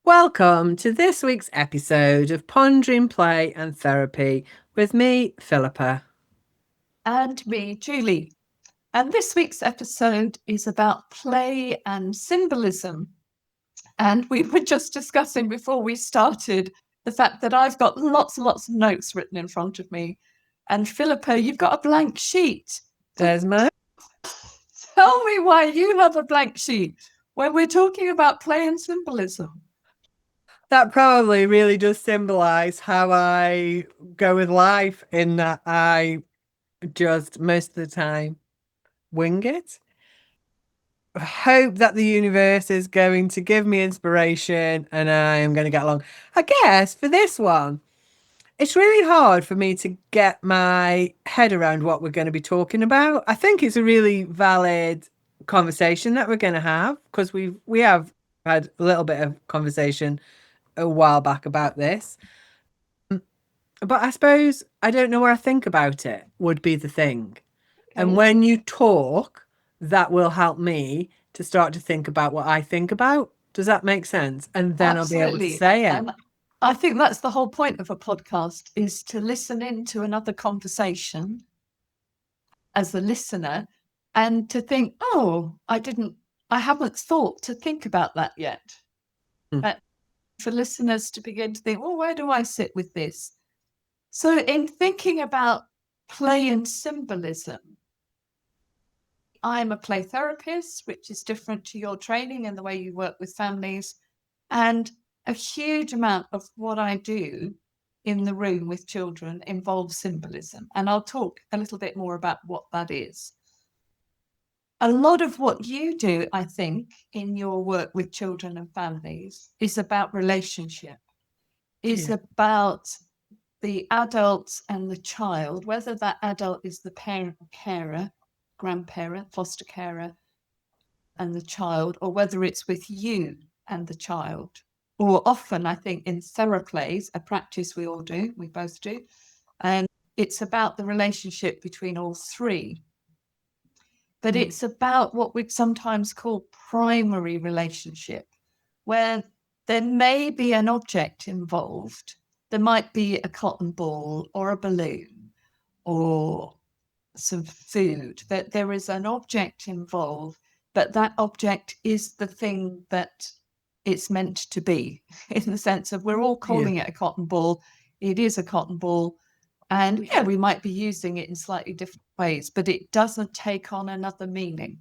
Welcome to this week's episode of Pondering Play and Therapy with me, Philippa. And me, Julie. And this week's episode is about play and symbolism. And we were just discussing before we started the fact that I've got lots and lots of notes written in front of me. And Philippa, you've got a blank sheet. There's my... Tell me why you have a blank sheet when we're talking about play and symbolism. That probably really does symbolise how I go with life, in that I just most of the time wing it. Hope that the universe is going to give me inspiration and I am going to get along. I guess for this one, it's really hard for me to get my head around what we're going to be talking about. I think it's a really valid conversation that we're going to have, because we have had a little bit of conversation a while back about this. But I suppose I don't know where I think about it would be the thing. And Okay. when you talk, that will help me to start to think about what I think about. Does that make sense? And then I'll be able to Absolutely. say it. And I think that's the whole point of a podcast, is to listen into another conversation as a listener and to think, oh, I haven't thought to think about that yet. Hmm. But for listeners to begin to think, well, where do I sit with this? So in thinking about play and symbolism, I'm a play therapist, which is different to your training and the way you work with families. And a huge amount of what I do in the room with children involves symbolism. And I'll talk a little bit more about what that is. A lot of what you do, I think, in your work with children and families is about relationship, is about the adult and the child, whether that adult is the parent or carer, grandparent, foster carer, and the child, or whether it's with you and the child. Or often, I think, in theraplays, a practice we all do, we both do, and it's about the relationship between all three. But it's about what we sometimes call primary relationship, where there may be an object involved. There might be a cotton ball or a balloon or some food, that there is an object involved, but that object is the thing that it's meant to be, in the sense of we're all calling it a cotton ball. It is a cotton ball. And yeah, we might be using it in slightly different ways, but it doesn't take on another meaning.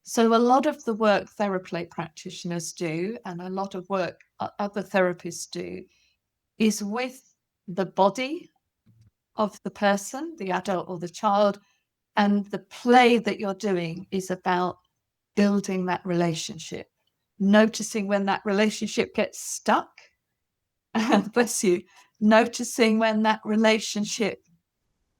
So a lot of the work therapy practitioners do, and a lot of work other therapists do, is with the body of the person, the adult or the child, and the play that you're doing is about building that relationship, noticing when that relationship gets stuck, bless you, noticing when that relationship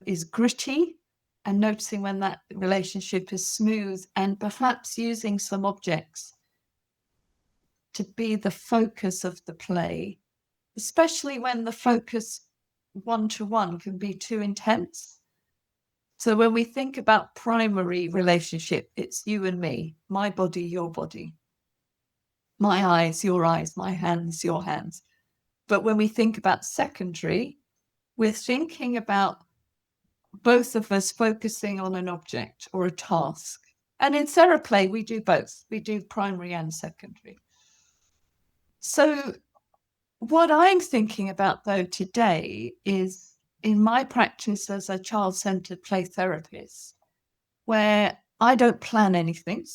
is gritty, and noticing when that relationship is smooth, and perhaps using some objects to be the focus of the play, especially when the focus one-to-one can be too intense. So when we think about primary relationship, it's you and me, my body, your body, my eyes, my hands, your hands. But when we think about secondary, we're thinking about both of us focusing on an object or a task. And in theraplay, we do both. We do primary and secondary. So what I'm thinking about, though, today is in my practice as a child-centered play therapist, where I don't plan anything.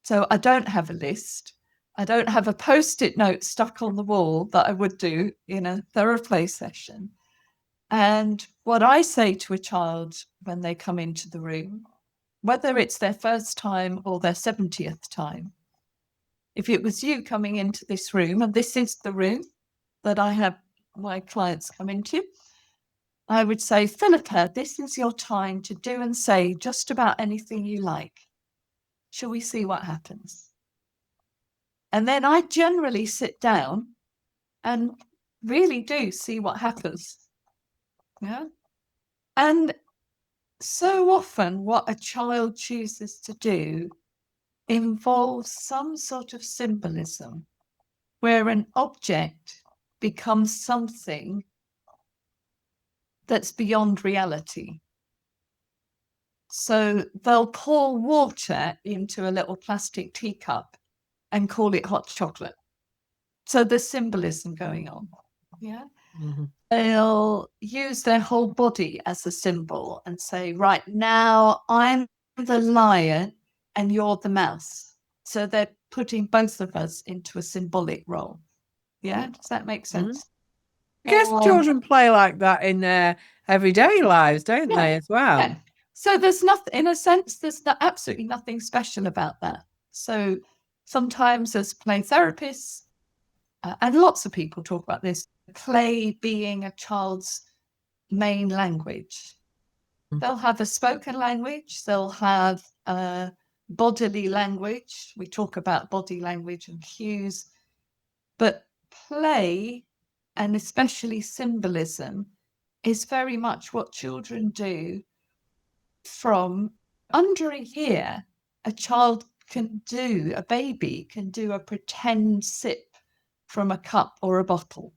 So I don't have a list. I don't have a Post-it note stuck on the wall that I would do in a therapy session. And what I say to a child when they come into the room, whether it's their first time or their 70th time, if it was you coming into this room, and this is the room that I have my clients come into, I would say, Philippa, this is your time to do and say just about anything you like. Shall we see what happens? And then I generally sit down and really do see what happens. Yeah. And so often what a child chooses to do involves some sort of symbolism. where an object becomes something that's beyond reality. So they'll pour water into a little plastic teacup and call it hot chocolate. So there's symbolism going on. Yeah. Mm-hmm. They'll use their whole body as a symbol and say, right now I'm the lion and you're the mouse. So they're putting both of us into a symbolic role. Yeah. Does that make sense? I guess children play like that in their everyday lives, don't they, as well? Yeah. So there's nothing, in a sense, there's absolutely nothing special about that. So sometimes as play therapists, and lots of people talk about this, play being a child's main language. They'll have a spoken language, they'll have a bodily language. We talk about body language and cues, but play, and especially symbolism, is very much what children do. From under a year, a child can do, a baby can do a pretend sip from a cup or a bottle.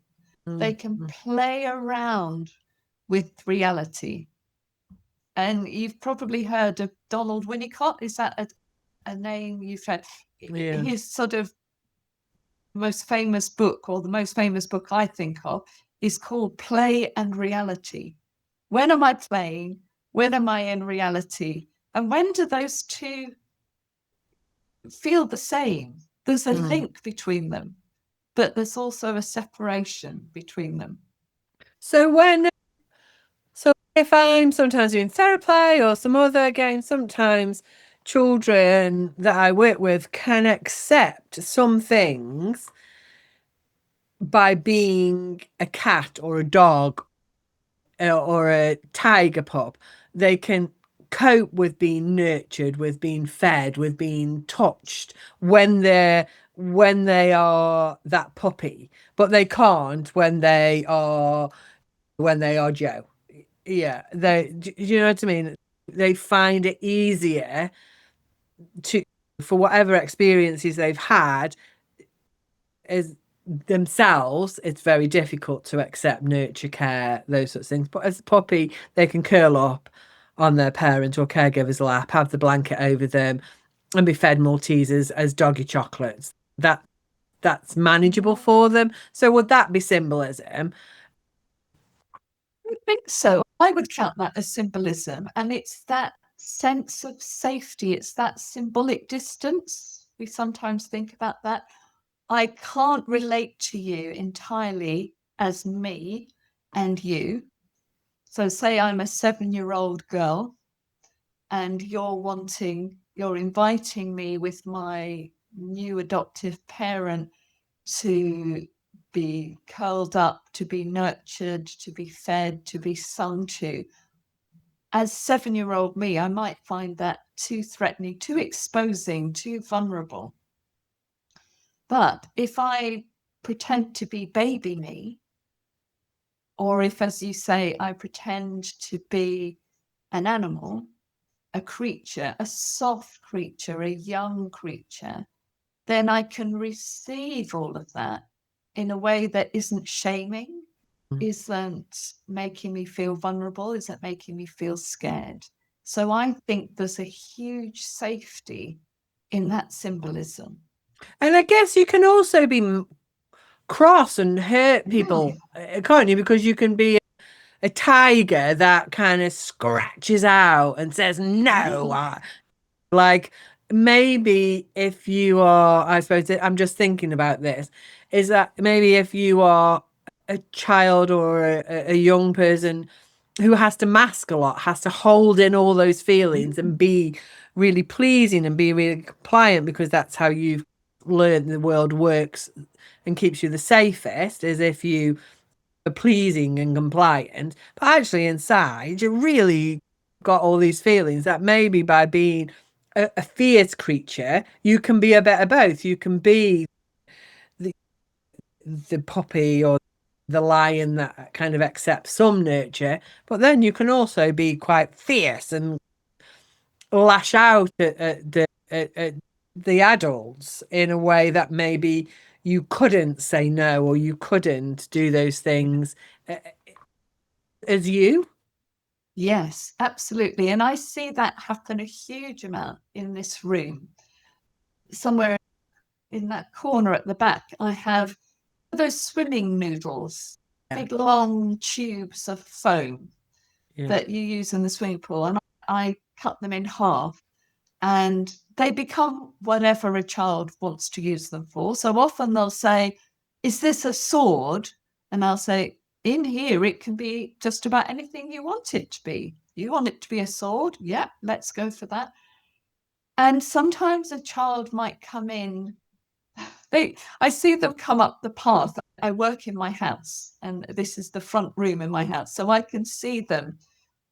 They can play around with reality. And you've probably heard of Donald Winnicott. Is that a name you've heard? Yeah. His sort of most famous book, or the most famous book I think of, is called Play and Reality. When am I playing? When am I in reality? And when do those two feel the same? There's a link between them, but there's also a separation between them. So if I'm sometimes doing therapy or some other games, sometimes children that I work with can accept some things by being a cat or a dog or a tiger pup. They can cope with being nurtured, with being fed, with being touched when they are that puppy, but they can't when they are Joe. Yeah, do you know what I mean? They find it easier to, for whatever experiences they've had as themselves, it's very difficult to accept nurture care, those sorts of things. But as a puppy, they can curl up on their parent or caregiver's lap, have the blanket over them, and be fed Maltesers as doggy chocolates. That's manageable for them. So would that be symbolism? I think so. I would count that as symbolism. And it's that sense of safety, it's that symbolic distance. We sometimes think about that. I can't relate to you entirely as me and you. So, say I'm a 7-year-old girl and you're inviting me with my new adoptive parent to be curled up, to be nurtured, to be fed, to be sung to. As 7-year-old me, I might find that too threatening, too exposing, too vulnerable. But if I pretend to be baby me, or if, as you say, I pretend to be an animal, a creature, a soft creature, a young creature, then I can receive all of that in a way that isn't shaming, isn't making me feel vulnerable, isn't making me feel scared. So I think there's a huge safety in that symbolism. And I guess you can also be cross and hurt people, can't you? Because you can be a tiger that kind of scratches out and says, no, like maybe if you are, I suppose I'm just thinking about this, is that maybe if you are a child or a young person who has to mask a lot, has to hold in all those feelings and be really pleasing and be really compliant because that's how you've learned the world works and keeps you the safest, is if you are pleasing and compliant, but actually inside you really got all these feelings that maybe by being a fierce creature, you can be a bit of both. You can be the, the puppy or the lion that kind of accepts some nurture, but then you can also be quite fierce and lash out at the adults in a way that maybe you couldn't say no or you couldn't do those things as you. Yes, absolutely. And I see that happen a huge amount in this room. Somewhere in that corner at the back, I have those swimming noodles, big long tubes of foam that you use in the swimming pool. And I cut them in half and they become whatever a child wants to use them for. So often they'll say, "Is this a sword?" And I'll say, "In here, it can be just about anything you want it to be. You want it to be a sword? Yeah, let's go for that." And sometimes a child might come in. I see them come up the path. I work in my house, and this is the front room in my house. So I can see them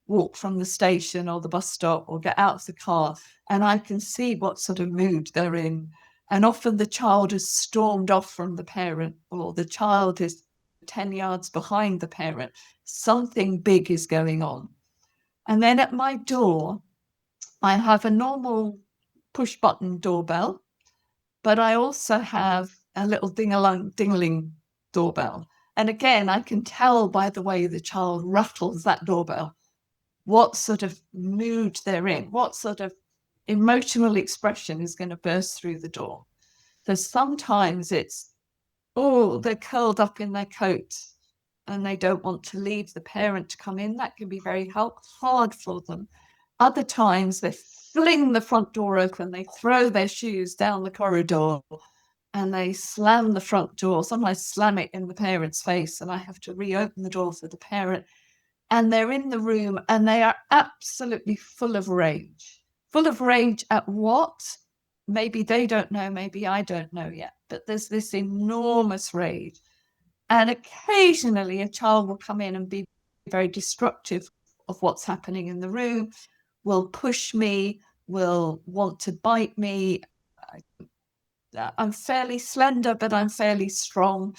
walk from the station or the bus stop or get out of the car, and I can see what sort of mood they're in. And often the child has stormed off from the parent, or the child is 10 yards behind the parent. Something big is going on. And then at my door, I have a normal push button doorbell, but I also have a little ding-a-ling doorbell. And again, I can tell by the way the child rattles that doorbell what sort of mood they're in, what sort of emotional expression is going to burst through the door. So sometimes it's, oh, they're curled up in their coat and they don't want to leave the parent to come in. That can be very hard for them. Other times they fling the front door open, they throw their shoes down the corridor and they slam the front door. Sometimes slam it in the parent's face and I have to reopen the door for the parent. And they're in the room and they are absolutely full of rage. Full of rage at what? Maybe they don't know, maybe I don't know yet, but there's this enormous rage. And occasionally a child will come in and be very destructive of what's happening in the room, will push me, will want to bite me. I'm fairly slender, but I'm fairly strong.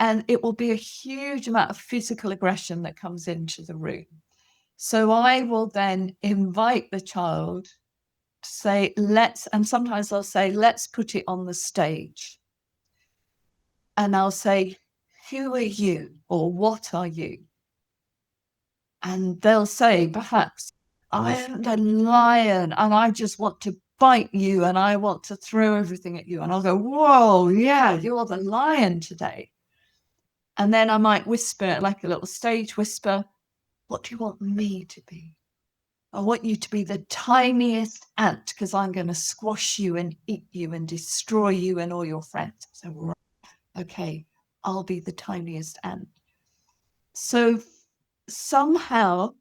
And it will be a huge amount of physical aggression that comes into the room. So I will then invite the child to say, and sometimes I'll say, let's put it on the stage. And I'll say, who are you? Or what are you? And they'll say, perhaps, I am the lion and I just want to bite you and I want to throw everything at you. And I'll go, whoa, yeah, you're the lion today. And then I might whisper, like a little stage whisper, what do you want me to be? I want you to be the tiniest ant because I'm going to squash you and eat you and destroy you and all your friends. So, right, okay, I'll be the tiniest ant. So somehow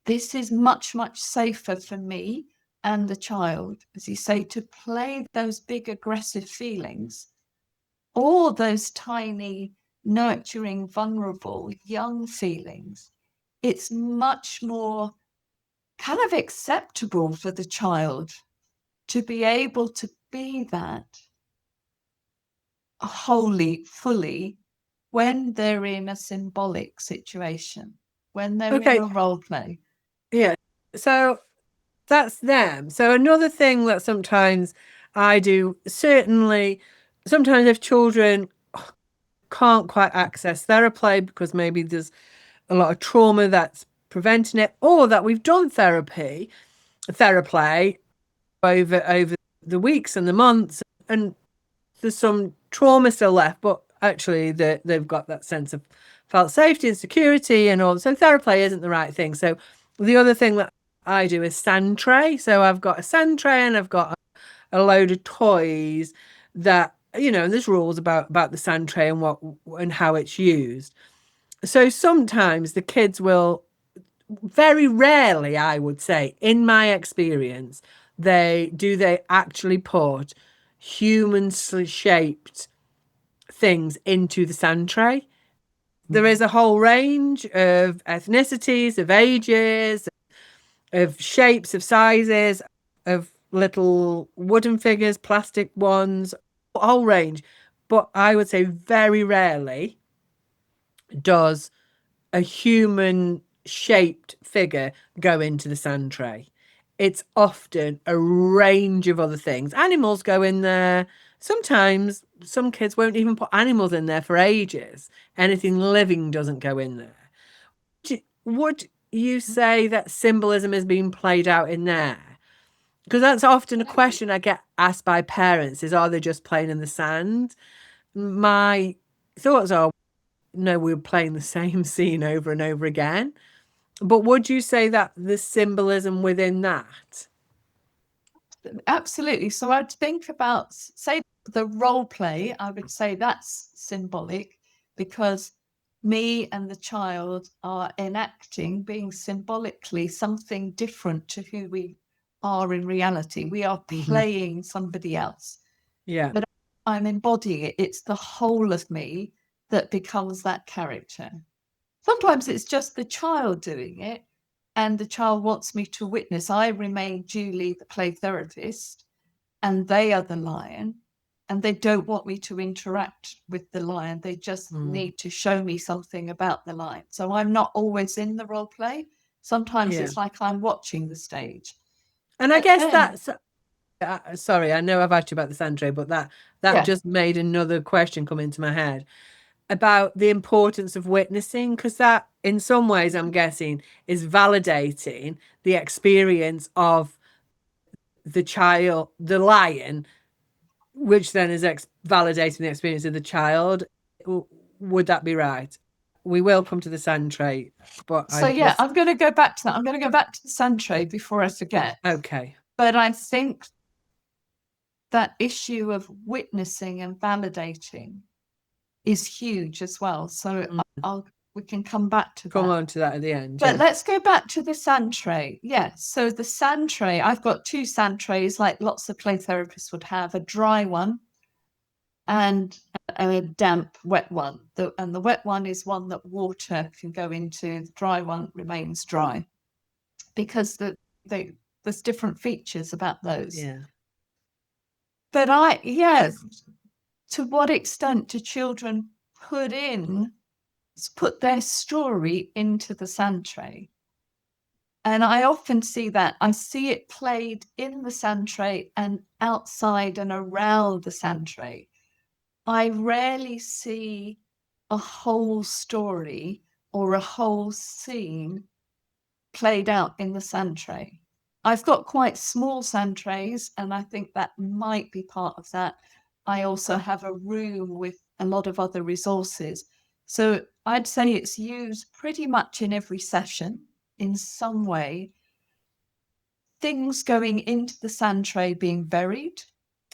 this is much, much safer for me and the child, as you say, to play those big aggressive feelings or those tiny, nurturing, vulnerable, young feelings. It's much more kind of acceptable for the child to be able to be that wholly, fully, when they're in a symbolic situation, when they're in a role play. Yeah. So that's them. So another thing that sometimes I do, certainly, sometimes if children can't quite access therapy because maybe there's a lot of trauma that's preventing it, or that we've done therapy over the weeks and the months, and there's some trauma still left, but actually they've got that sense of felt safety and security and all. So therapy isn't the right thing. So the other thing that I do is sand tray. So I've got a sand tray and I've got a load of toys that, there's rules about the sand tray and what and how it's used. So sometimes the kids will, very rarely, I would say, in my experience, they actually put human shaped things into the sand tray. There is a whole range of ethnicities, of ages, of shapes, of sizes, of little wooden figures, plastic ones, a whole range. But I would say very rarely does a human shaped figure go into the sand tray. It's often a range of other things. Animals go in there, Sometimes some kids won't even put animals in there for ages. Anything living doesn't go in there. Would you say that symbolism is being played out in there? Because that's often a question I get asked by parents is, are they just playing in the sand? My thoughts are, no, we're playing the same scene over and over again. But would you say that the symbolism within that? Absolutely. So I'd think about, say, the role play, I would say that's symbolic because me and the child are enacting, being symbolically something different to who we are in reality. We are playing somebody else. Yeah. But I'm embodying it. It's the whole of me that becomes that character. Sometimes it's just the child doing it, and the child wants me to witness. I remain Julie, the play therapist, and they are the lion, and they don't want me to interact with the lion. They just need to show me something about the lion. So I'm not always in the role play. Sometimes Yeah. it's like I'm watching the stage. And I But guess then, that's sorry, I know I've asked you about this, Andre, but that yeah, just made another question come into my head about the importance of witnessing, because that, in some ways, I'm guessing, is validating the experience of the child, the lion, which then is validating the experience of the child. Would that be right? We will come to the sand trait, but I so yeah, just I'm going to go back to that. I'm going to go back to the sand trade before I forget. okay. But I think that issue of witnessing and validating is huge as well. So we can come back to Come that. on to that at the end. But Yeah. let's go back to the sand tray. Yeah. So the sand tray, I've got two sand trays like lots of play therapists would have, a dry one and a damp, wet one. And the wet one is one that water can go into. The dry one remains dry because there's different features about those. Yeah. But to what extent do children put their story into the sand tray? And I often see that. I see it played in the sand tray and outside and around the sand tray. I rarely see a whole story or a whole scene played out in the sand tray. I've got quite small sand trays, and I think that might be part of that. I also have a room with a lot of other resources. So I'd say it's used pretty much in every session in some way. Things going into the sand tray being buried.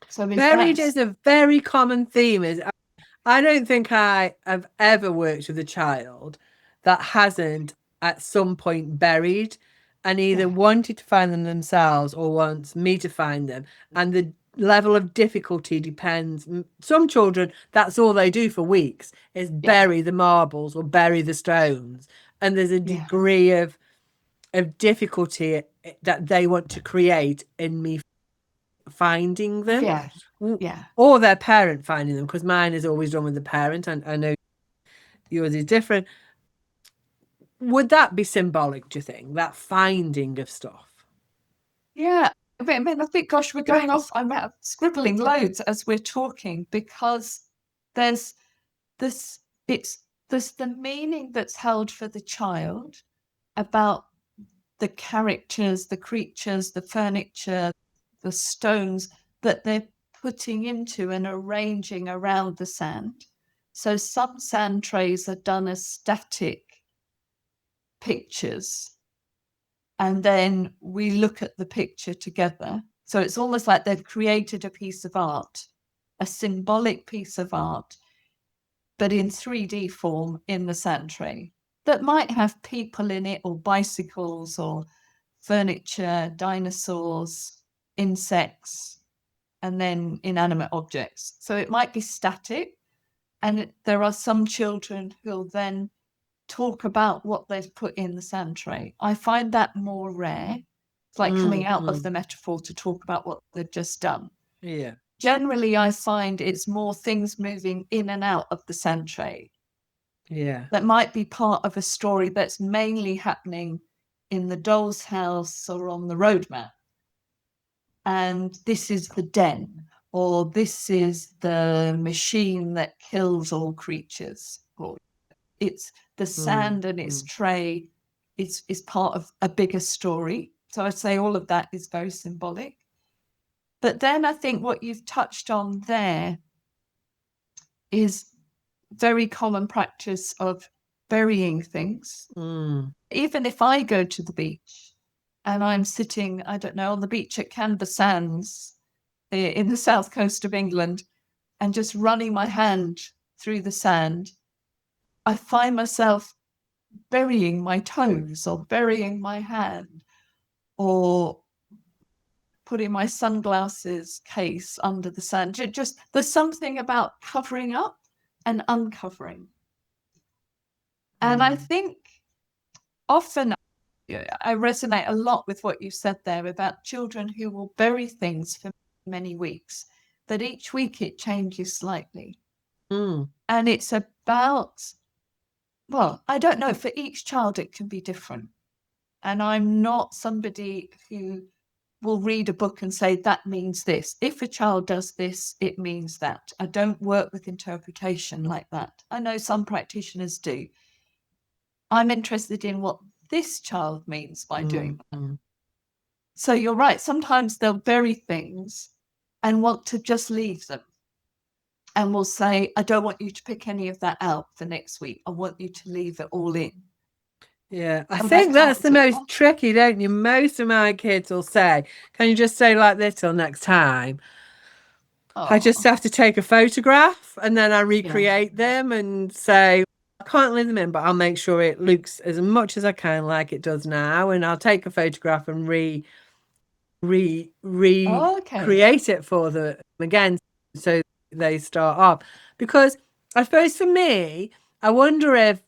So Buried is a very common theme. I don't think I have ever worked with a child that hasn't at some point buried and either wanted to find them themselves or wants me to find them. And the level of difficulty depends. Some children, that's all they do for weeks is bury the marbles or bury the stones. And there's a degree of difficulty that they want to create in me finding them. Yeah. Or their parent finding them, because mine is always done with the parent, and I know yours is different. Would that be symbolic, do you think, that finding of stuff? Yeah. I mean, I think, gosh, we're going off. I'm scribbling loads as we're talking because there's this, there's the meaning that's held for the child about the characters, the creatures, the furniture, the stones that they're putting into and arranging around the sand. So some sand trays are done as static pictures, and then we look at the picture together. So it's almost like they've created a piece of art, a symbolic piece of art, but in 3D form in the sand tray that might have people in it or bicycles or furniture, dinosaurs, insects, and then inanimate objects. So it might be static. And there are some children who'll then talk about what they've put in the sand tray. I find that more rare. It's like coming out of the metaphor to talk about what they've just done. Yeah. Generally, I find it's more things moving in and out of the sand tray. Yeah. That might be part of a story that's mainly happening in the doll's house or on the road map. And this is the den, or this is the machine that kills all creatures, or it's the sand and its tray is part of a bigger story. So I'd say all of that is very symbolic. But then I think what you've touched on there is very common practice of burying things. Even if I go to the beach and I'm sitting, I don't know, on the beach at Canvas Sands in the south coast of England and just running my hand through the sand, I find myself burying my toes or burying my hand or putting my sunglasses case under the sand. Just there's something about covering up and uncovering. And I think often I resonate a lot with what you said there about children who will bury things for many weeks, that each week it changes slightly. And it's about, well, I don't know, for each child it can be different. And I'm not somebody who will read a book and say that means this. If a child does this, it means that. I don't work with interpretation like that. I know some practitioners do. I'm interested in what this child means by doing that. So you're right. Sometimes they'll bury things and want to just leave them. And we'll say, I don't want you to pick any of that out for next week. I want you to leave it all in. Yeah, I think that's the most tricky, don't you? Most of my kids will say, can you just say like this till next time? I just have to take a photograph and then I recreate them and say, I can't leave them in, but I'll make sure it looks as much as I can like it does now. And I'll take a photograph and recreate it for them again so they start off. Because I suppose for me, I wonder if,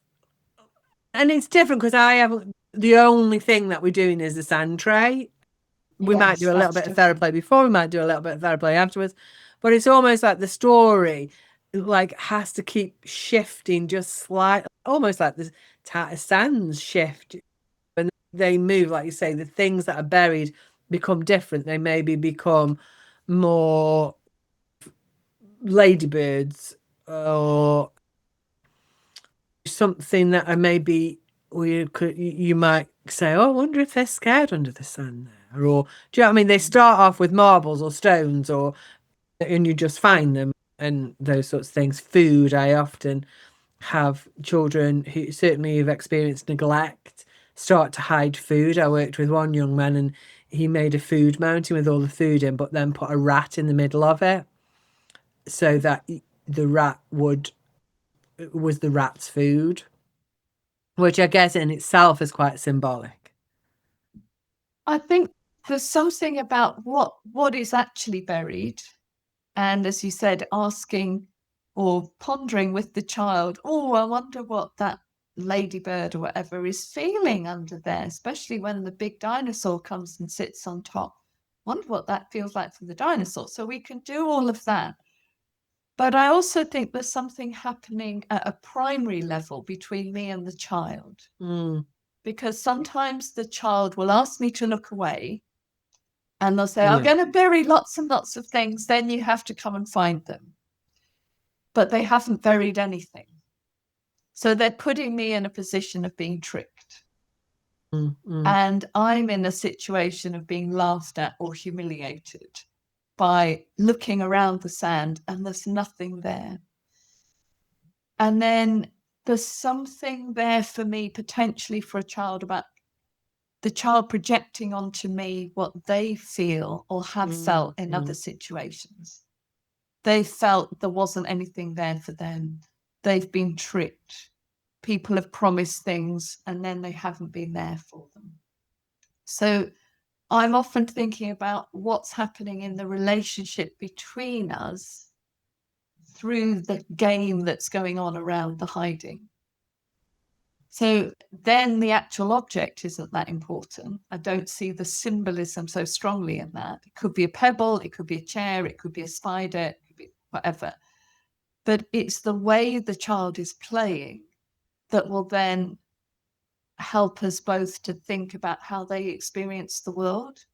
and it's different because I have the only thing that we're doing is the sand tray. We might do a little bit of therapy before, we might do a little bit of therapy afterwards, but it's almost like the story like has to keep shifting just slightly, almost like the sands shift when they move. Like you say, the things that are buried become different. They maybe become more ladybirds or something that are maybe you might say, oh, I wonder if they're scared under the sand there. Or do you know what I mean? They start off with marbles or stones and you just find them and those sorts of things. Food, I often have children who certainly have experienced neglect start to hide food. I worked with one young man and he made a food mountain with all the food in, but then put a rat in the middle of it so that the rat was the rat's food, which I guess in itself is quite symbolic. I think there's something about what is actually buried. And as you said, asking or pondering with the child, oh, I wonder what that ladybird or whatever is feeling under there, especially when the big dinosaur comes and sits on top. Wonder what that feels like for the dinosaur. So we can do all of that. But I also think there's something happening at a primary level between me and the child. Because sometimes the child will ask me to look away and they'll say, I'm going to bury lots and lots of things, then you have to come and find them. But they haven't buried anything. So they're putting me in a position of being tricked. And I'm in a situation of being laughed at or humiliated by looking around the sand and there's nothing there. And then there's something there for me, potentially for a child, about the child projecting onto me what they feel or have felt in other situations. They felt there wasn't anything there for them. They've been tricked. People have promised things and then they haven't been there for them. So I'm often thinking about what's happening in the relationship between us through the game that's going on around the hiding. So then the actual object isn't that important. I don't see the symbolism so strongly in that. It could be a pebble, it could be a chair, it could be a spider, it could be whatever. But it's the way the child is playing that will then help us both to think about how they experience the world.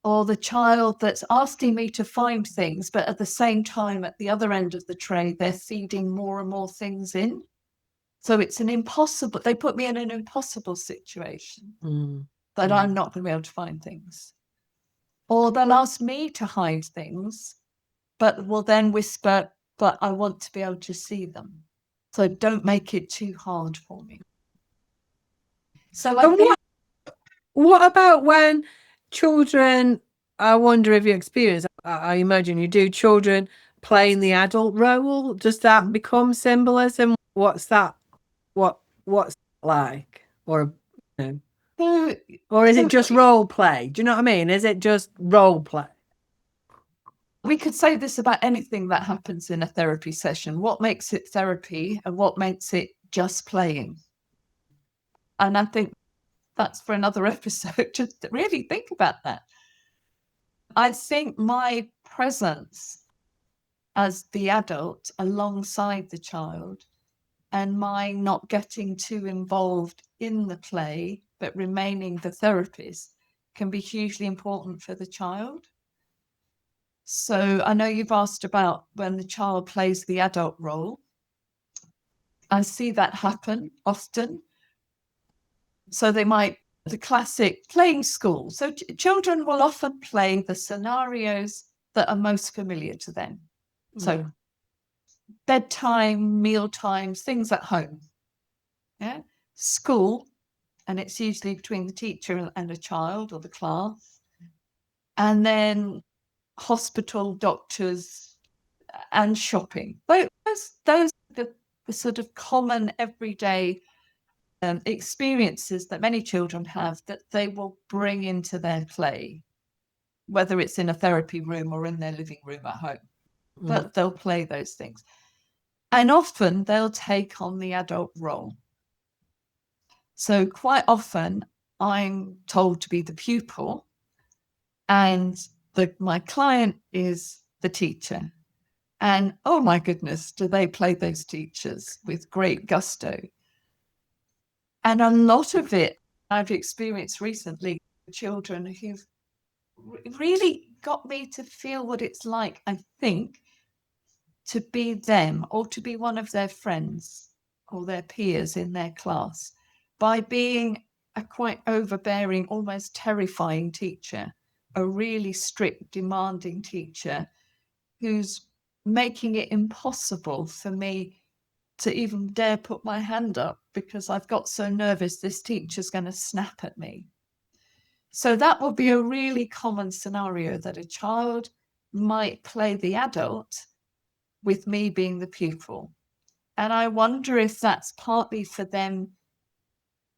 or the child that's asking me to find things, but at the same time, at the other end of the tray, they're feeding more and more things in. So it's an impossible, they put me in an impossible situation that I'm not going to be able to find things. Or they'll ask me to hide things, but will then whisper, but I want to be able to see them. So don't make it too hard for me. So I think, what about when children, I wonder if you experience, I imagine you do, children playing the adult role, does that become symbolism? What's that? What's that like? Or, you know, or is it just role play? Do you know what I mean? Is it just role play? We could say this about anything that happens in a therapy session. What makes it therapy and what makes it just playing? And I think that's for another episode to really think about that. I think my presence as the adult alongside the child and my not getting too involved in the play, but remaining the therapist can be hugely important for the child. So I know you've asked about when the child plays the adult role. I see that happen often. So they might, the classic playing school. So children will often play the scenarios that are most familiar to them. So bedtime, meal times, things at home. Yeah. School, and it's usually between the teacher and a child or the class. And then hospital, doctors, and shopping. Those are the sort of common everyday experiences that many children have that they will bring into their play, whether it's in a therapy room or in their living room at home. But they'll play those things. And often they'll take on the adult role. So quite often I'm told to be the pupil and my client is the teacher. And oh my goodness, do they play those teachers with great gusto. And a lot of it I've experienced recently, children who've really got me to feel what it's like, I think, to be them or to be one of their friends or their peers in their class by being a quite overbearing, almost terrifying teacher, a really strict, demanding teacher who's making it impossible for me to even dare put my hand up because I've got so nervous this teacher's going to snap at me. So that will be a really common scenario that a child might play the adult with me being the pupil. And I wonder if that's partly for them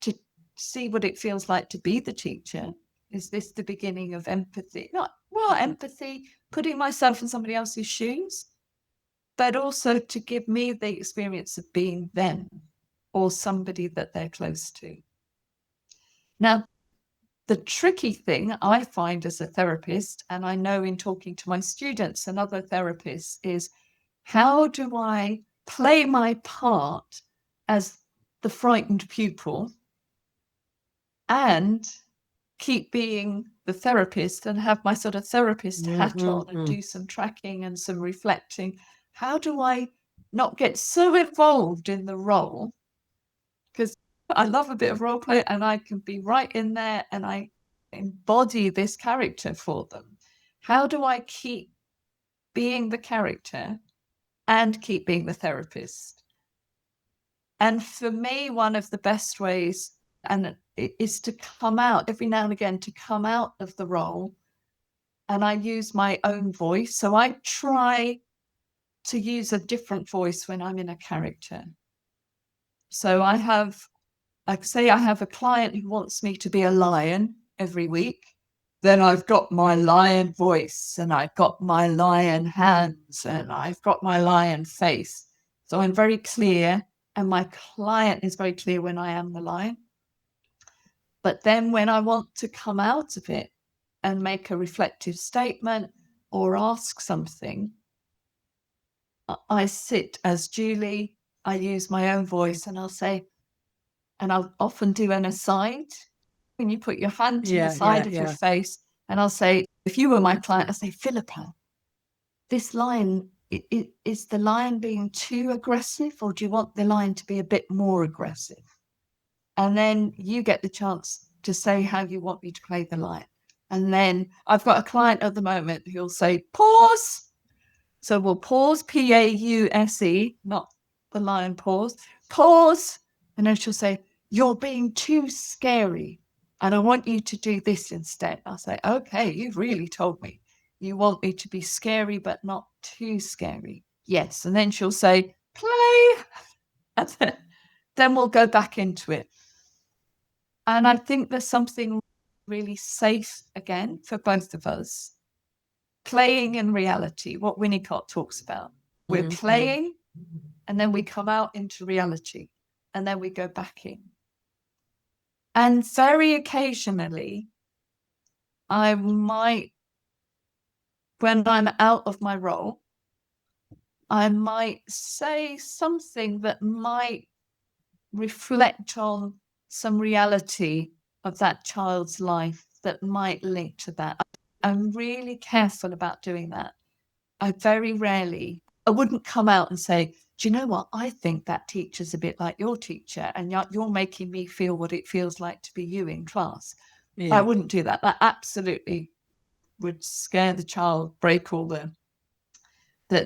to see what it feels like to be the teacher. Is this the beginning of empathy? Empathy, putting myself in somebody else's shoes, but also to give me the experience of being them or somebody that they're close to. Now, the tricky thing I find as a therapist, and I know in talking to my students and other therapists, is how do I play my part as the frightened pupil and keep being the therapist and have my sort of therapist hat on and do some tracking and some reflecting? How do I not get so involved in the role? Because I love a bit of role play and I can be right in there and I embody this character for them. How do I keep being the character and keep being the therapist? And for me, one of the best ways is to come out every now and again, to come out of the role. And I use my own voice. So I try to use a different voice when I'm in a character. So I have a client who wants me to be a lion every week. Then I've got my lion voice and I've got my lion hands and I've got my lion face. So I'm very clear and my client is very clear when I am the lion. But then when I want to come out of it and make a reflective statement or ask something, I sit as Julie, I use my own voice and I'll say, and I'll often do an aside when you put your hand to the side of your face and I'll say, if you were my client, I'd say, Philippa, this lion, is the lion being too aggressive, or do you want the lion to be a bit more aggressive? And then you get the chance to say how you want me to play the lion. And then I've got a client at the moment who'll say, pause. So we'll pause, Pause, not the lion pause. And then she'll say, you're being too scary, and I want you to do this instead. I'll say, okay, you've really told me. You want me to be scary, but not too scary. Yes. And then she'll say, play. And then we'll go back into it. And I think there's something really safe again for both of us. Playing in reality, what Winnicott talks about. We're playing, and then we come out into reality, and then we go back in. And very occasionally, I might, when I'm out of my role, I might say something that might reflect on some reality of that child's life that might link to that. I'm really careful about doing that. I very rarely, I wouldn't come out and say, do you know what? I think that teacher's a bit like your teacher, and you're making me feel what it feels like to be you in class. I wouldn't do that. That absolutely would scare the child, break all the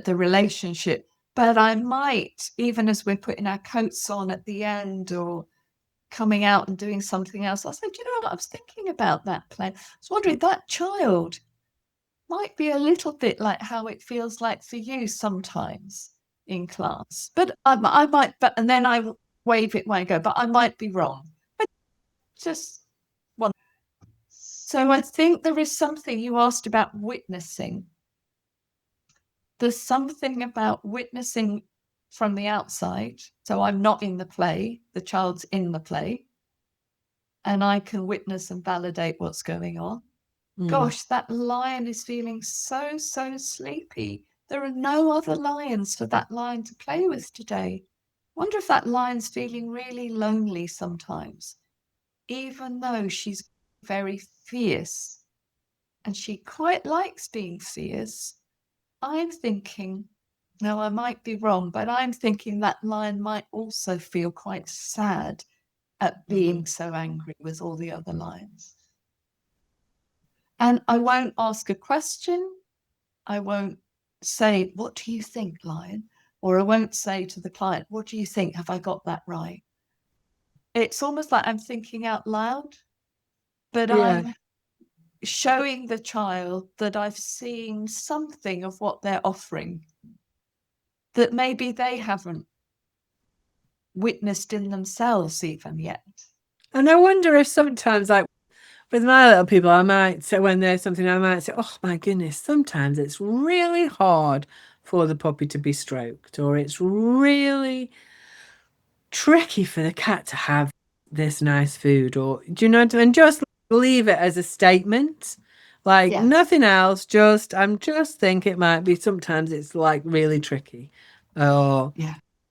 relationship. But I might, even as we're putting our coats on at the end or coming out and doing something else, I'll say, do you know what? I was thinking about that play. I was wondering, that child might be a little bit like how it feels like for you sometimes in class. But I might, but, and then I wave it when I go, but I might be wrong. But just one. So I think there is something you asked about witnessing. There's something about witnessing from the outside. So I'm not in the play, the child's in the play, and I can witness and validate what's going on. Gosh, that lion is feeling so sleepy. There are no other lions for that lion to play with today. Wonder if that lion's feeling really lonely sometimes, even though she's very fierce and she quite likes being fierce. I'm thinking, now I might be wrong, but I'm thinking that lion might also feel quite sad at being so angry with all the other lions. And I won't ask a question. I won't say, what do you think, lion? Or I won't say to the client, what do you think? Have I got that right? It's almost like I'm thinking out loud, but I'm showing the child that I've seen something of what they're offering that maybe they haven't witnessed in themselves even yet. And I wonder if sometimes, like with my little people, I might say, when there's something, I might say, oh my goodness, sometimes it's really hard for the puppy to be stroked, or it's really tricky for the cat to have this nice food, or do you know what I mean? And just leave it as a statement, like nothing else. I'm just think it might be sometimes it's like really tricky, or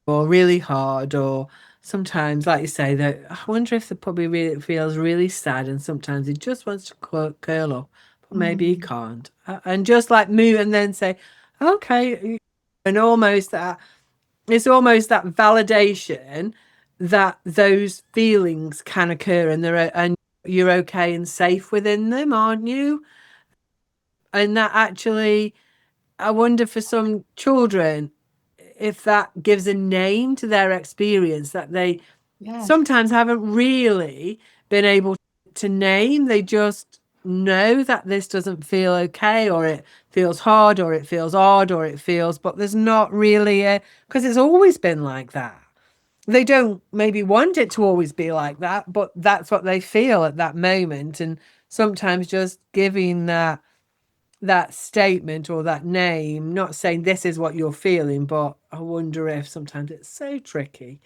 really hard, or sometimes, like you say, that I wonder if the puppy really feels really sad, and sometimes he just wants to curl up, but maybe he can't, and just like move, and then say, okay, and almost that it's almost that validation that those feelings can occur, and and you're okay and safe within them, aren't you? And that actually, I wonder for some children if that gives a name to their experience that they sometimes haven't really been able to name. They just know that this doesn't feel okay, or it feels hard, or it feels odd, or it feels, but there's not really because it's always been like that. They don't maybe want it to always be like that, but that's what they feel at that moment. And sometimes just giving that statement or that name, not saying this is what you're feeling, but I wonder if sometimes it's so tricky.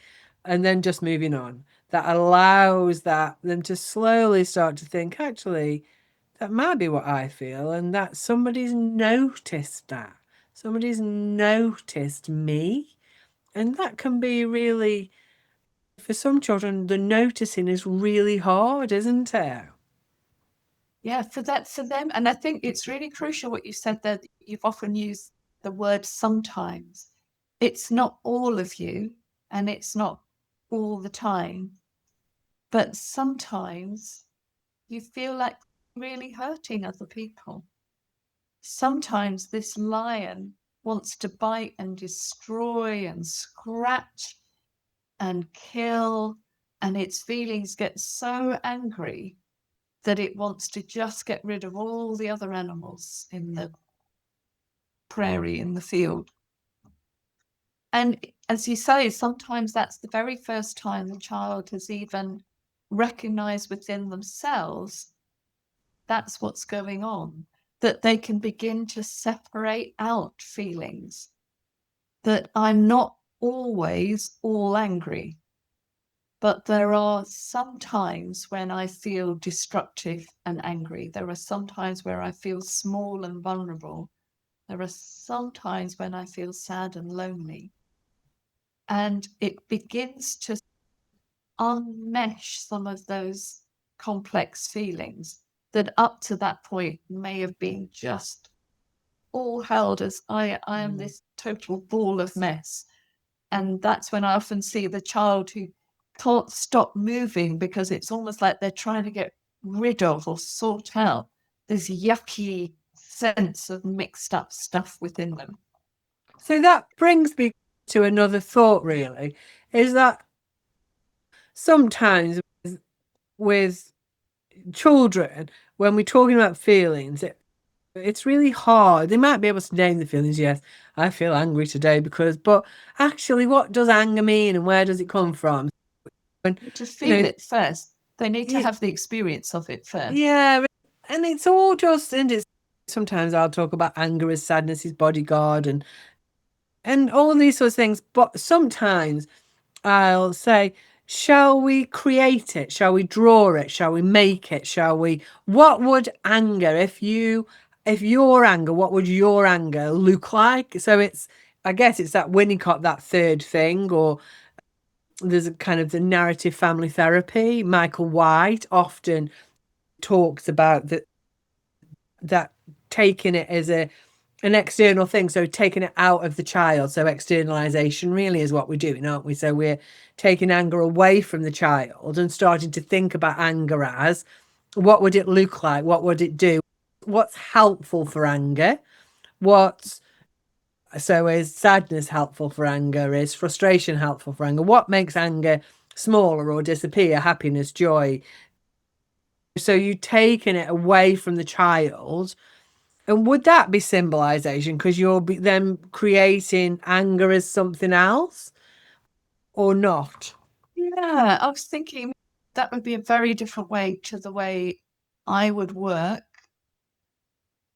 And then just moving on, that allows them to slowly start to think, actually, that might be what I feel, and that somebody's noticed that. Somebody's noticed me. And that can be really, for some children, the noticing is really hard, isn't it? Yeah, for them. And I think it's really crucial what you said there. That you've often used the word sometimes. It's not all of you and it's not all the time, but sometimes you feel like really hurting other people. Sometimes this lion wants to bite and destroy and scratch and kill, and its feelings get so angry that it wants to just get rid of all the other animals in the prairie, in the field. And as you say, sometimes that's the very first time the child has even recognized within themselves that's what's going on, that they can begin to separate out feelings, that I'm not always all angry, but there are some times when I feel destructive and angry. There are some times where I feel small and vulnerable. There are some times when I feel sad and lonely. And it begins to unmesh some of those complex feelings that up to that point may have been just all held as I am this total ball of mess. And that's when I often see the child who can't stop moving because it's almost like they're trying to get rid of or sort out this yucky sense of mixed up stuff within them. So that brings me to another thought, really, is that sometimes with children, when we're talking about feelings, it's really hard. They might be able to name the feelings. Yes, I feel angry today because, but actually, what does anger mean and where does it come from? And, To you feel know, it first, they need to yeah, have the experience of it first. yeah, and it's all just, and it's sometimes I'll talk about anger as sadness is bodyguard and all these sorts of things. But sometimes I'll say, shall we create it? Shall we draw it? Shall we make it? Shall we? What would anger, if your anger, what would your anger look like? So it's, I guess it's that Winnicott, that third thing, or there's a kind of the narrative family therapy. Michael White often talks about that taking it as an external thing, so taking it out of the child. So externalization really is what we're doing, aren't we? So we're taking anger away from the child and starting to think about anger as, what would it look like, what would it do, what's helpful for anger, what's, so is sadness helpful for anger, is frustration helpful for anger, what makes anger smaller or disappear, happiness, joy. So you're taking it away from the child. And would that be symbolization? Because you're then creating anger as something else or not? Yeah, I was thinking that would be a very different way to the way I would work.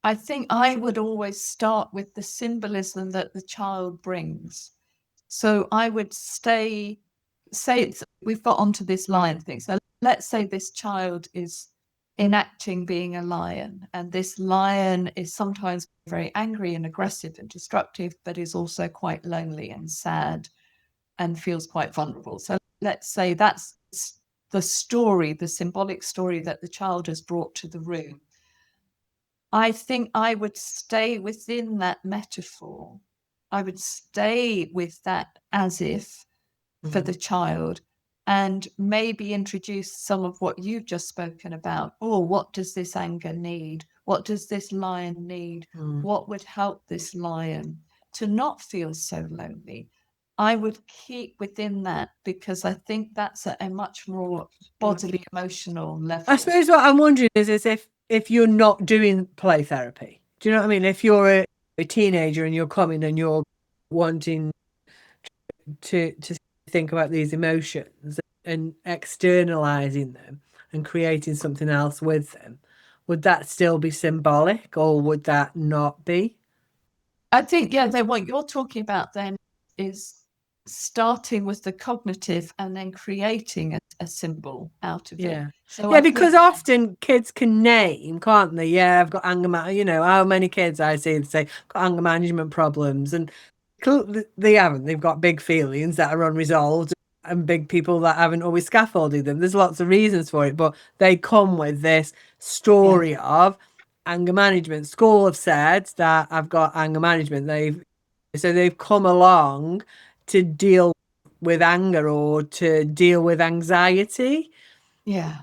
I think I would always start with the symbolism that the child brings. So I would say we've got onto this lion thing. So let's say this child is enacting being a lion, and this lion is sometimes very angry and aggressive and destructive, but is also quite lonely and sad and feels quite vulnerable. So let's say that's the story, the symbolic story that the child has brought to the room. I think I would stay within that metaphor. I would stay with that as if for the child and maybe introduce some of what you've just spoken about. Oh, what does this anger need? What does this lion need? What would help this lion to not feel so lonely? I would keep within that because I think that's at a much more bodily, emotional level. I suppose what I'm wondering is if you're not doing play therapy. Do you know what I mean? If you're a teenager and you're coming and you're wanting to think about these emotions and externalizing them and creating something else with them, would that still be symbolic or would that not be? I think, yeah, then what you're talking about then is starting with the cognitive and then creating a symbol out of it. Yeah. So Yeah, I because think, often kids can name, can't they? Yeah, I've got anger you know, how many kids I see say got anger management problems and they haven't. They've got big feelings that are unresolved. and big people that haven't always scaffolded them. There's lots of reasons for it, but they come with this Yeah. story of anger management. School have said that I've got anger management. They've come along to deal with anger or to deal with anxiety. Yeah.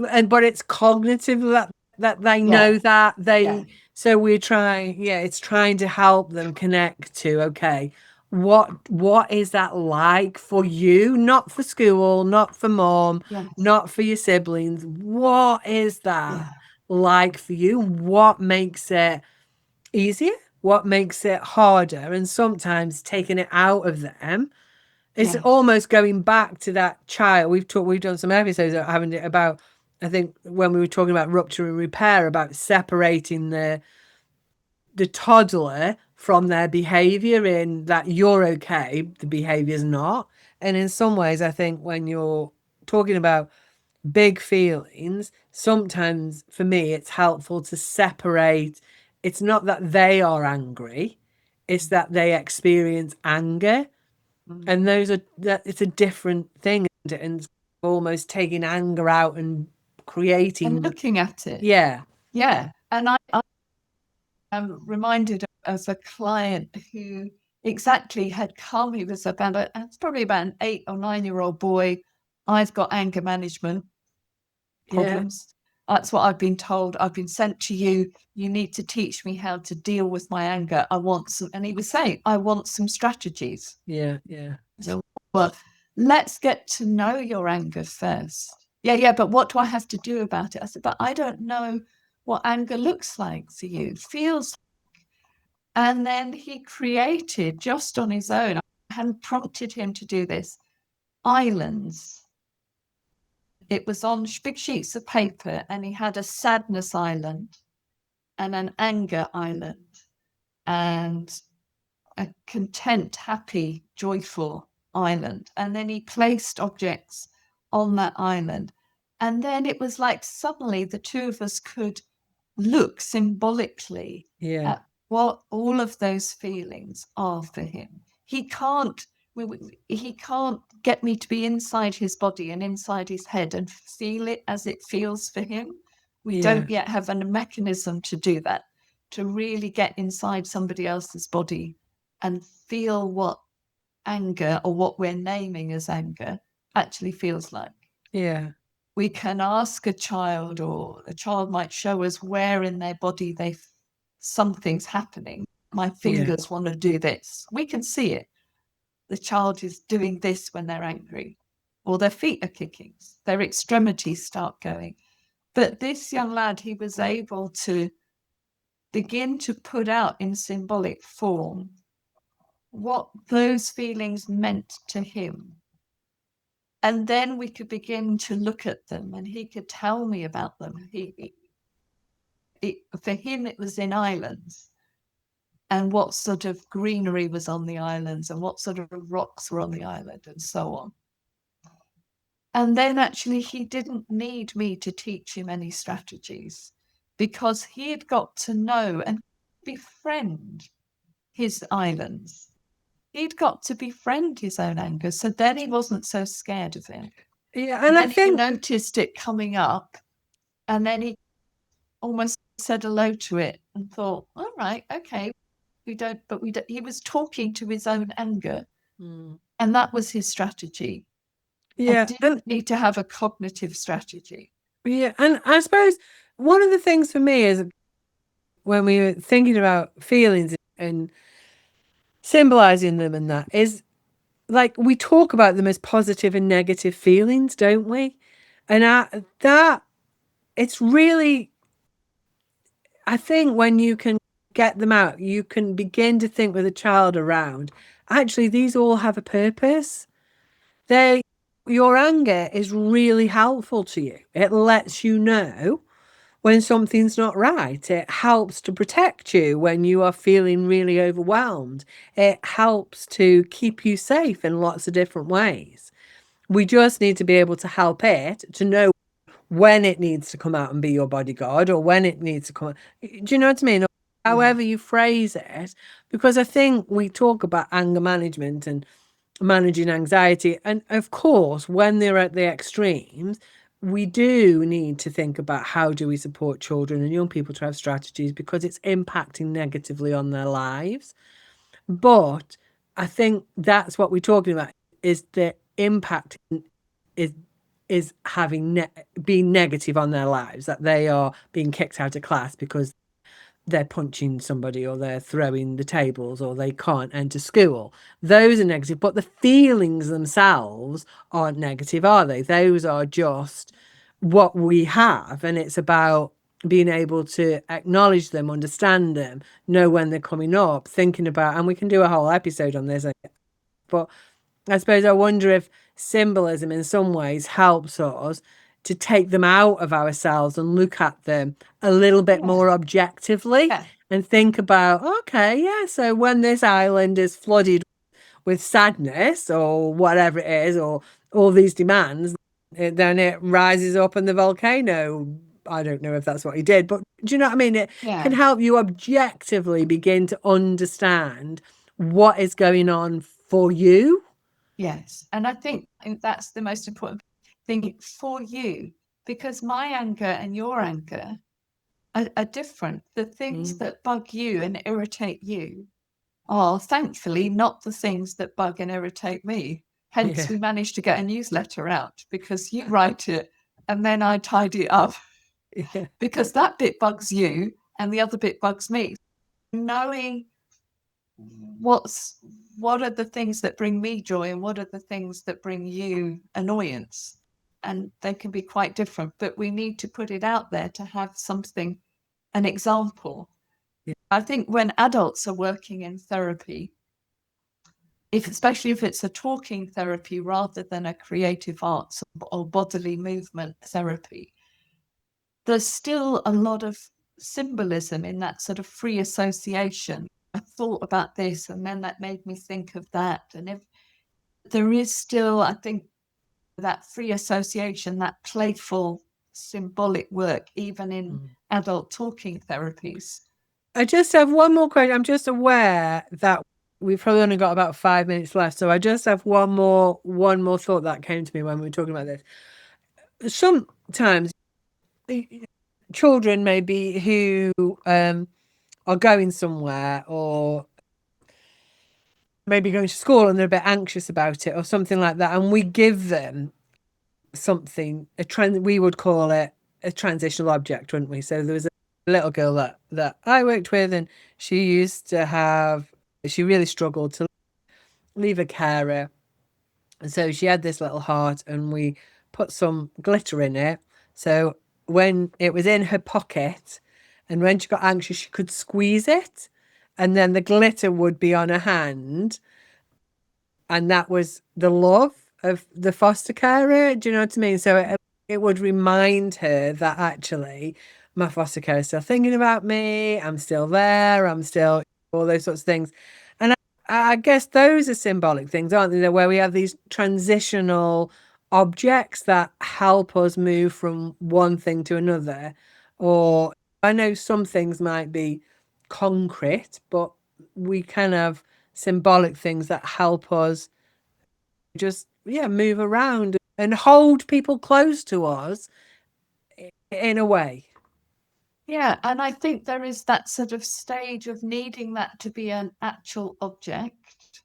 And but it's cognitive that they Yeah. know that Yeah. so we're trying, yeah, it's trying to help them connect to, okay, what is that like for you, not for school, not for mom, Yes. not for your siblings, what is that Yeah. like for you, what makes it easier, what makes it harder, and sometimes taking it out of them. It's Yes. almost going back to that child. We've done some episodes having it about, I think when we were talking about rupture and repair, about separating the toddler from their behavior, in that you're okay, the behavior's not. And in some ways, I think when you're talking about big feelings, sometimes for me it's helpful to separate. It's not that they are angry, it's that they experience anger, Mm. and those are that it's a different thing, and almost taking anger out and And creating, looking at it. yeah, Yeah. And I am reminded of a client who exactly had come. He was it's probably about an 8 or 9 year old boy. I've got anger management yeah, problems. That's what I've been told. I've been sent to you. You need to teach me how to deal with my anger. I want some. And he was saying, I want some strategies. yeah, yeah, So, well, let's get to know your anger first. Yeah, yeah, but what do I have to do about it? I said, but I don't know what anger looks like to you, feels. And then he created just on his own, I hadn't prompted him to do this, islands. It was on big sheets of paper, and he had a sadness island and an anger island and a content, happy, joyful island. And then he placed objects on that island. And then it was like suddenly the two of us could look symbolically yeah, at what all of those feelings are for him. He can't get me to be inside his body and inside his head and feel it as it feels for him. We yeah, don't yet have a mechanism to do that, to really get inside somebody else's body and feel what anger, or what we're naming as anger, actually feels like. yeah, We can ask a child, or a child might show us where in their body something's happening. My yeah, fingers want to do this. We can see it. The child is doing this when they're angry, or their feet are kicking, their extremities start going. But this young lad, he was able to begin to put out in symbolic form what those feelings meant to him. And then we could begin to look at them, and he could tell me about them. For him, it was in islands, and what sort of greenery was on the islands, and what sort of rocks were on the island, and so on. And then actually, he didn't need me to teach him any strategies, because he had got to know and befriend his islands. He'd got to befriend his own anger. So then he wasn't so scared of it. yeah. And I Then he think, noticed it coming up, and then he almost said hello to it and thought, all right, okay, we don't. He was talking to his own anger. mm, And that was his strategy. I yeah, and didn't need to have a cognitive strategy. yeah, and I suppose one of the things for me is when we were thinking about feelings and symbolizing them, and that is, like, we talk about them as positive and negative feelings, don't we? And that it's really, I think when you can get them out, you can begin to think with a child around. Actually, these all have a purpose. They, your anger is really helpful to you. It lets you know when something's not right. It helps to protect you when you are feeling really overwhelmed. It helps to keep you safe in lots of different ways. We just need to be able to help it to know when it needs to come out and be your bodyguard, or when it needs to come out. Do you know what I mean? Or Yeah. however you phrase it, because I think we talk about anger management and managing anxiety. And of course, when they're at the extremes, we do need to think about how do we support children and young people to have strategies because it's impacting negatively on their lives. But I think that's what we're talking about is the impact is having being negative on their lives, that they are being kicked out of class because they're punching somebody or they're throwing the tables or they can't enter school. Those are negative, but the feelings themselves aren't negative, are they? Those are just what we have, and it's about being able to acknowledge them, understand them, know when they're coming up, thinking about, and we can do a whole episode on this, but I suppose I wonder if symbolism in some ways helps us to take them out of ourselves and look at them a little bit Yeah. more objectively Yeah. and think about, okay, yeah, so when this island is flooded with sadness or whatever it is, or all these demands, then it rises up and the volcano. I don't know if that's what he did, but do you know what I mean? It can Yeah. help you objectively begin to understand what is going on for you. Yes. And I think that's the most important thing for you, because my anger and your anger are different. The things Mm. that bug you and irritate you are thankfully not the things that bug and irritate me. Hence, Yeah. we managed to get a newsletter out because you write it and then I tidy it up Yeah. because that bit bugs you and the other bit bugs me. Knowing what are the things that bring me joy and what are the things that bring you annoyance, and they can be quite different, but we need to put it out there to have something, an example. Yeah. I think when adults are working in therapy, if especially if it's a talking therapy rather than a creative arts or bodily movement therapy, there's still a lot of symbolism in that sort of free association. I thought about this and then that made me think of that. And if there is still, I think, that free association, that playful symbolic work, even in Mm. adult talking therapies. I just have one more question. I'm just aware that we've probably only got about 5 minutes left, so I just have one more thought that came to me when we were talking about this. Sometimes children maybe who are going somewhere or maybe going to school and they're a bit anxious about it or something like that, and we give them something, we would call it a transitional object, wouldn't we? So there was a little girl that I worked with, and she really struggled to leave a carer, and so she had this little heart, and we put some glitter in it. So when it was in her pocket, and when she got anxious, she could squeeze it, and then the glitter would be on her hand, and that was the love of the foster carer. Do you know what I mean? So it would remind her that actually my foster carer is still thinking about me. I'm still there. I'm still all those sorts of things. And I guess those are symbolic things, aren't they? Where we have these transitional objects that help us move from one thing to another. Or I know some things might be concrete, but we can have symbolic things that help us just, yeah, move around and hold people close to us in a way. Yeah, and I think there is that sort of stage of needing that to be an actual object,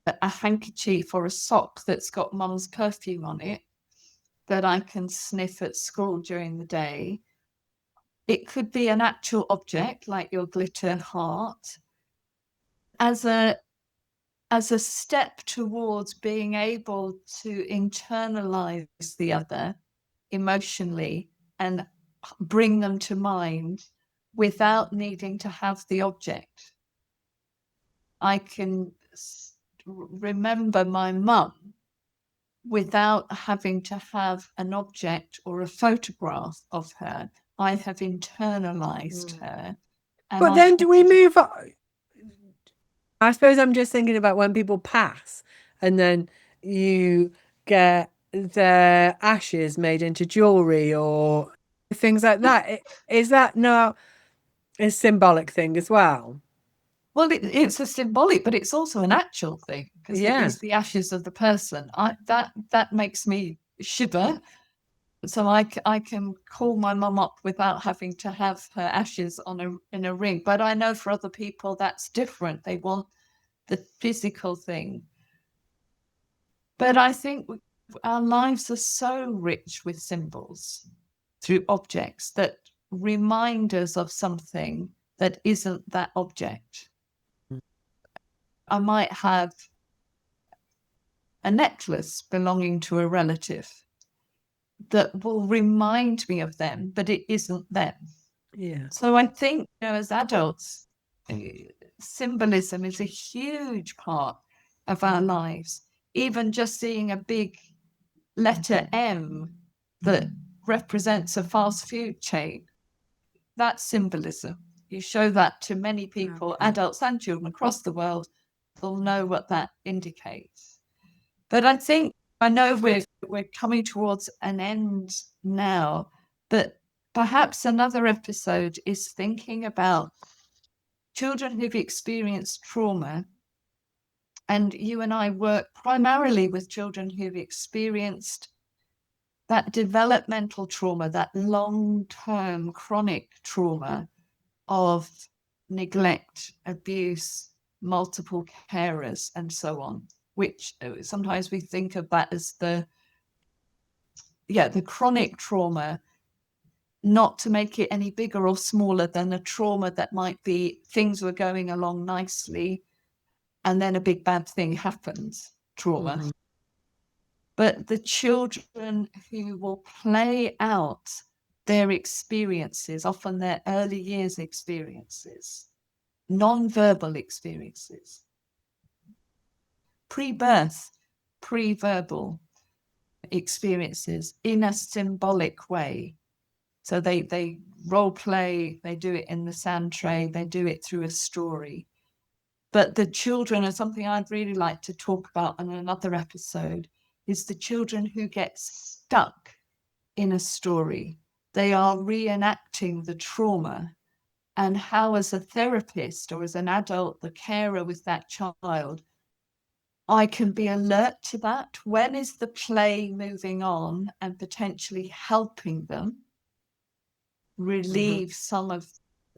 a handkerchief or a sock that's got mum's perfume on it that I can sniff at school during the day. It could be an actual object like your glitter heart as a step towards being able to internalize the other emotionally and bring them to mind without needing to have the object. I can remember my mum without having to have an object or a photograph of her. I have internalized Mm. her and But I then can do we sort of, move on? I suppose I'm just thinking about when people pass and then you get their ashes made into jewelry or things like that. Is that not a symbolic thing as well? Well, it's a symbolic, but it's also an actual thing, because it Yeah. is the ashes of the person. That makes me shiver. So I can call my mum up without having to have her ashes in a ring. But I know for other people that's different. They want the physical thing. But I think our lives are so rich with symbols through objects that remind us of something that isn't that object. I might have a necklace belonging to a relative that will remind me of them, but it isn't them. Yeah. So I think, as adults, symbolism is a huge part of our lives. Even just seeing a big letter M that represents a fast food chain, that's symbolism. You show that to many people, Okay. adults and children across the world, they'll know what that indicates. But I know we're coming towards an end now, but perhaps another episode is thinking about children who've experienced trauma. And you and I work primarily with children who've experienced that developmental trauma, that long-term chronic trauma of neglect, abuse, multiple carers, and so on, which sometimes we think of that as the chronic trauma, not to make it any bigger or smaller than a trauma that might be things were going along nicely and then a big bad thing happens, trauma. Mhm. But the children who will play out their experiences, often their early years experiences, non-verbal experiences, pre-birth, pre-verbal experiences in a symbolic way. So they role play, they do it in the sand tray, they do it through a story. But the children are something I'd really like to talk about in another episode, is the children who get stuck in a story. They are reenacting the trauma, and how, as a therapist or as an adult, the carer with that child, I can be alert to that. When is the play moving on and potentially helping them relieve some of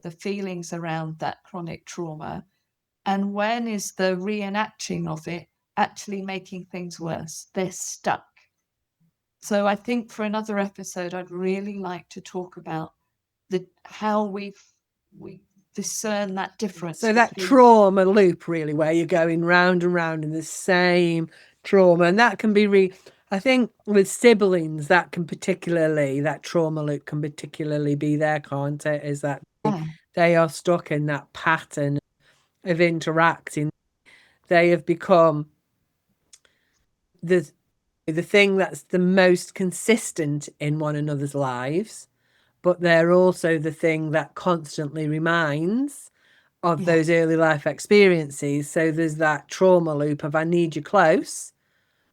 the feelings around that chronic trauma? And when is the reenacting of it actually making things worse? They're stuck. So I think for another episode, I'd really like to talk about how we discern that difference So that between. trauma loop, really, where you're going round and round in the same trauma, and that can be I think with siblings, that trauma loop can particularly be there, can't it? Is that Yeah, they are stuck in that pattern of interacting. They have become the thing that's the most consistent in one another's lives, but they're also the thing that constantly reminds of yeah, those early life experiences. So there's that trauma loop of I need you close,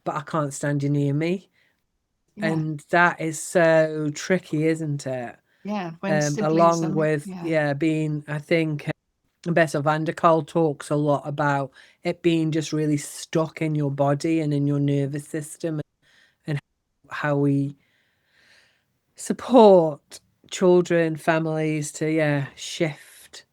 but I can't stand you near me. yeah, And that is so tricky, isn't it? yeah. When siblings Along are, with, yeah, yeah, being, I think Bessel van der Kolk talks a lot about it being just really stuck in your body and in your nervous system, and how we support children, families to, yeah, shift,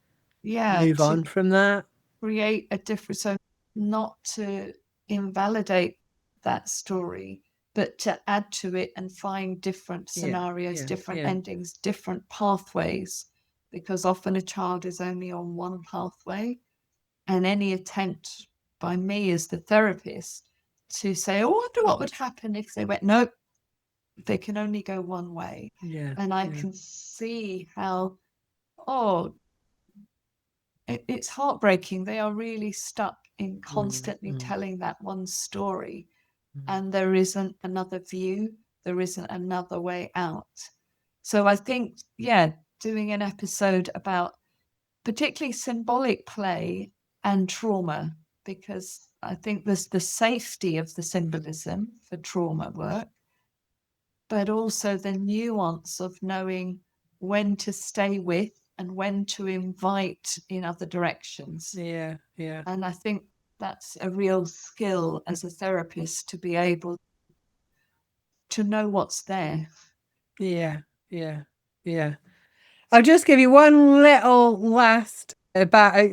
yeah, move to on from that. create a different, so not to invalidate that story, but to add to it and find different Yeah, scenarios, yeah, different yeah, endings, different pathways, because often a child is only on one pathway. And any attempt by me as the therapist to say, oh, I wonder what would happen if they went, nope, they can only go one way. yeah, And I yeah. can see how, oh, it's heartbreaking. They are really stuck in constantly Mm. telling that one story, Mm. and there isn't another view, there isn't another way out. So I think, yeah, doing an episode about particularly symbolic play and trauma, because I think there's the safety of the symbolism for trauma work, but also the nuance of knowing when to stay with and when to invite in other directions. Yeah, yeah. And I think that's a real skill as a therapist, to be able to know what's there. Yeah, yeah, yeah. I'll just give you one little last about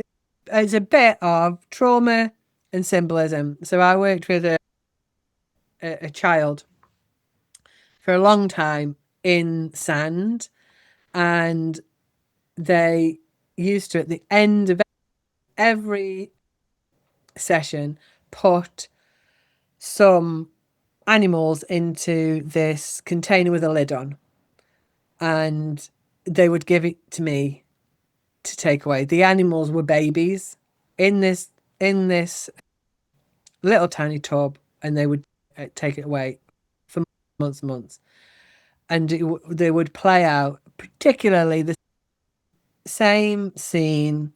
it's a bit of trauma and symbolism. So I worked with a child for a long time in sand, and they used to, at the end of every session, put some animals into this container with a lid on, and they would give it to me to take away. The animals were babies in this little tiny tub, and they would take it away for months and months, and they would play out particularly the same scene,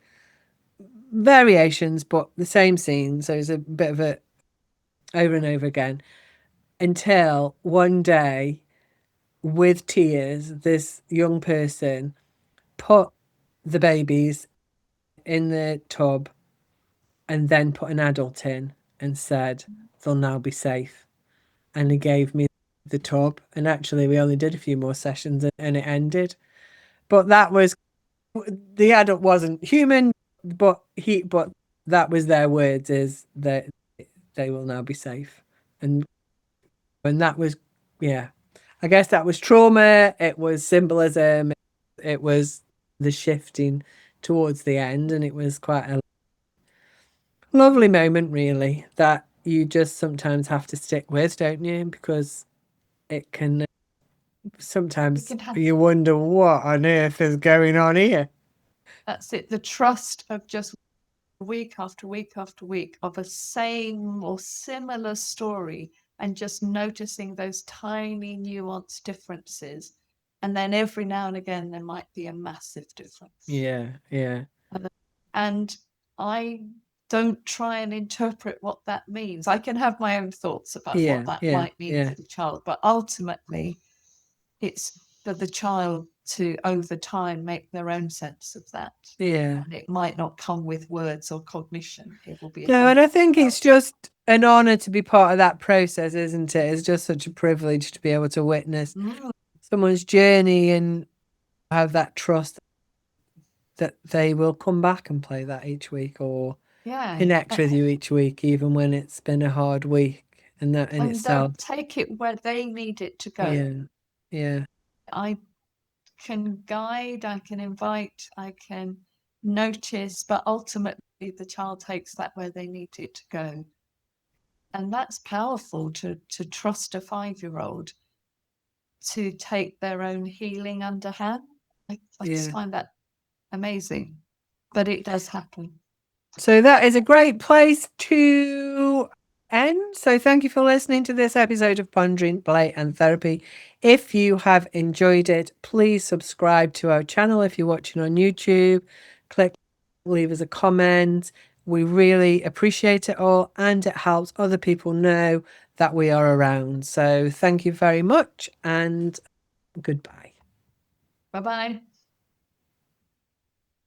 variations, but the same scene. So it's a bit of a over and over again, until one day, with tears, this young person put the babies in the tub and then put an adult in and said, they'll now be safe. And he gave me the tub. And actually, we only did a few more sessions and it ended. But that was, the adult wasn't human, but that was their words, is that they will now be safe. And that was, yeah, I guess that was trauma. It was symbolism. It was the shifting towards the end. And it was quite a lovely moment, really, that you just sometimes have to stick with, don't you? Because it can sometimes you wonder what on earth is going on here. That's it. The trust of just week after week after week of a same or similar story, and just noticing those tiny nuanced differences. And then every now and again, there might be a massive difference. Yeah, yeah. And I don't try and interpret what that means. I can have my own thoughts about what that might mean for the child, but ultimately, it's for the child to, over time, make their own sense of that. Yeah. And it might not come with words or cognition. It will be No, and I think it's just an honor to be part of that process, isn't it? It's just such a privilege to be able to witness someone's journey and have that trust that they will come back and play that each week, or connect with you each week, even when it's been a hard week. And that in itself, take it where they need it to go. yeah, yeah. I can guide, I can invite, I can notice, but ultimately the child takes that where they need it to go. And that's powerful, to trust a 5-year-old to take their own healing underhand. I just find that amazing, but it does happen. So that is a great place to end. So thank you for listening to this episode of Pondering Play and Therapy. If you have enjoyed it, please subscribe to our channel. If you're watching on YouTube, leave us a comment. We really appreciate it all, and it helps other people know that we are around. So thank you very much, and goodbye. Bye-bye.